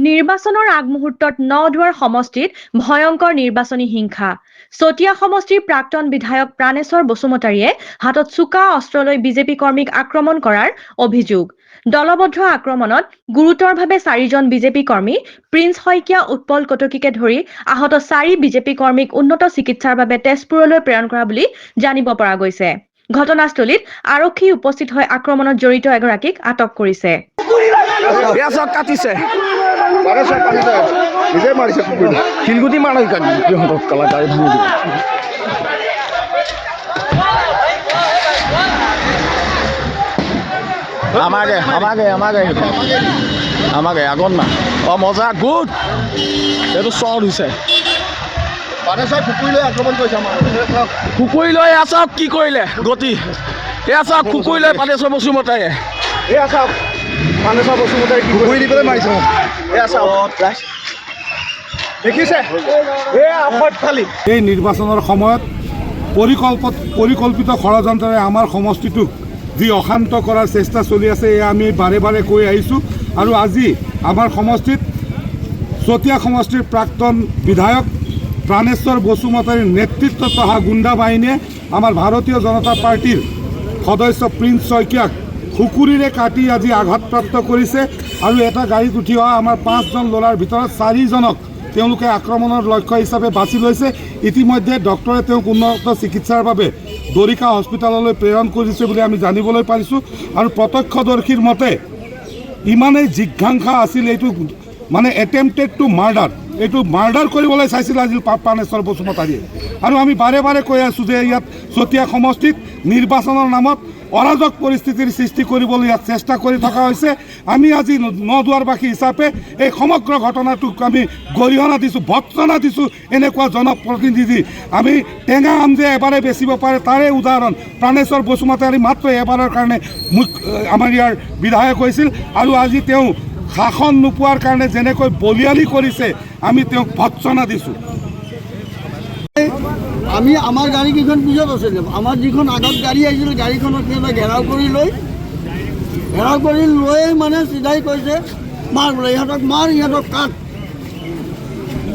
নিৰ্বাচনৰ আগমুহূৰ্তত নদুৱাৰ সমষ্টিত ভয়ংকৰ নিৰ্বাচনী হিংসা। চতিয়া সমষ্টিৰ প্ৰাক্তন বিধায়ক প্ৰাণেশ্বৰ বসুমতাৰীয়ে হাতত চোকা অস্ত্ৰ লৈ বিজেপি কৰ্মীক আক্ৰমণ কৰাৰ অভিযোগ। দলবদ্ধ আক্ৰমণত গুৰুতৰভাৱে 4জন বিজেপি কৰ্মী, প্ৰিন্স শইকীয়া, উৎপল কটকীকে ধৰি আহত 4 বিজেপি কৰ্মীক উন্নত চিকিৎসাৰ বাবে তেজপুৰলৈ প্ৰেৰণ কৰা বুলি জানিব পৰা গৈছে। ঘটনাস্থলীত আৰক্ষী উপস্থিত হৈ আক্ৰমণত জড়িত এগৰাকীক আটক কৰিছে। শিলগুটি মাৰা কলাকাৰী আমাকে আগত না মজা গুড এইটো চৰ হৈছে কুকুৰি লৈ চাওক কি কৰিলে গতি এয়া চাওক কুকুৰি লৈ প্ৰাণেশ্বৰ বসুমতাৰীয়ে এয়া চাওক প্ৰাণেশ্বৰ বসুমতাৰী কুকুৰি দি পেলাই মাৰিছে এয়া চাওক দেখিছে এই নিৰ্বাচনৰ সময়ত পৰিকল্পিত ষড়যন্ত্ৰৰে আমাৰ সমষ্টিটোক যি অশান্ত কৰাৰ চেষ্টা চলি আছে এয়া আমি বাৰে বাৰে কৈ আহিছোঁ আৰু আজি আমাৰ সমষ্টিত চতিয়া সমষ্টিৰ প্ৰাক্তন বিধায়ক প্ৰাণেশ্বৰ বসুমতাৰীৰ নেতৃত্বত অহা গুণ্ডা বাহিনীয়ে আমাৰ ভাৰতীয় জনতা পাৰ্টিৰ সদস্য প্ৰিন্স শইকীয়াক কুকুৰিৰে কাটি আজি আঘাতপ্ৰাপ্ত কৰিছে আৰু এটা গাড়ীত উঠি অহা আমাৰ 5জন ল'ৰাৰ ভিতৰত 4জনক তেওঁলোকে আক্ৰমণৰ লক্ষ্য হিচাপে বাছি লৈছে। ইতিমধ্যে ডক্টৰে তেওঁক উন্নত চিকিৎসাৰ বাবে দৰিকা হস্পিটেললৈ প্ৰেৰণ কৰিছে বুলি আমি জানিবলৈ পাৰিছোঁ আৰু প্ৰত্যক্ষদৰ্শীৰ মতে ইমানেই জিজ্ঞাসা আছিল এইটো মানে এটেম্পটেড টু মাৰ্ডাৰ এইটো মাৰ্ডাৰ কৰিবলৈ চাইছিল আজি প্ৰাণেশ্বৰ বসুমতাৰীয়ে আৰু আমি বাৰে বাৰে কৈ আছোঁ যে ইয়াত চতিয়া সমষ্টিত নিৰ্বাচনৰ নামত অৰাজক পৰিস্থিতিৰ সৃষ্টি কৰিবলৈ ইয়াত চেষ্টা কৰি থকা হৈছে। আমি আজি নদুৱাৰবাসী হিচাপে এই সমগ্ৰ ঘটনাটোক আমি গৰিহণা দিছোঁ, ভৎসনা দিছোঁ। এনেকুৱা জনপ্ৰতিনিধি আমি টেঙা আম যে এবাৰে বেচিব পাৰে তাৰে উদাহৰণ প্ৰাণেশ্বৰ বসুমতাৰী মাত্ৰ এবাৰৰ কাৰণে আমাৰ ইয়াৰ বিধায়ক হৈছিল আৰু আজি তেওঁ শাসন নোপোৱাৰ কাৰণে যেনেকৈ বলিয়ালি কৰিছে আমি তেওঁক ভৎসনা দিছোঁ। আমি আমাৰ গাড়ীকেইখন পিছত আছিলে, আমাৰ যিখন আগত গাড়ী আহিছিল গাড়ীখনত সিহঁতে ঘেৰাও কৰি লৈ মানে চিধাই কৈছে মাৰ বোলে ইহঁতক মাৰ ইহঁতক কাট।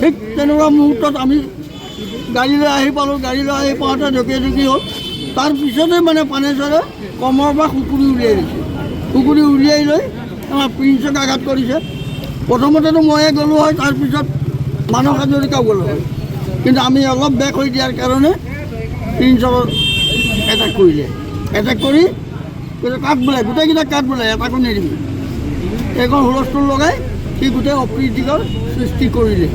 ঠিক তেনেকুৱা মুহূৰ্তত আমি গাড়ীলৈ আহি পালোঁ, গাড়ীলৈ আহি পাওঁতে ঢকিয়াঢুকি হ'ল। তাৰপিছতে মানে প্ৰাণেশ্বৰে কমৰ পৰা কুকুৰি উলিয়াই দিছে, কুকুৰি উলিয়াই লৈ আমাৰ প্ৰিন্সক আঘাত কৰিছে। প্ৰথমতেতো ময়ে গ'লোঁ হয়, তাৰপিছত মানস হাজৰিকাও গ'লোঁ হয়, কিন্তু আমি অলপ বেক হৈ দিয়াৰ কাৰণে প্ৰিন্সক এটেক কৰিলে। এটেক কৰি কাঠ বোলে গোটেইকেইটা কাঠ বোলে এটাকো নিদিবি এইখন হুলস্থুল লগাই সি গোটেই অপ্ৰীতিকৰ সৃষ্টি কৰিলে।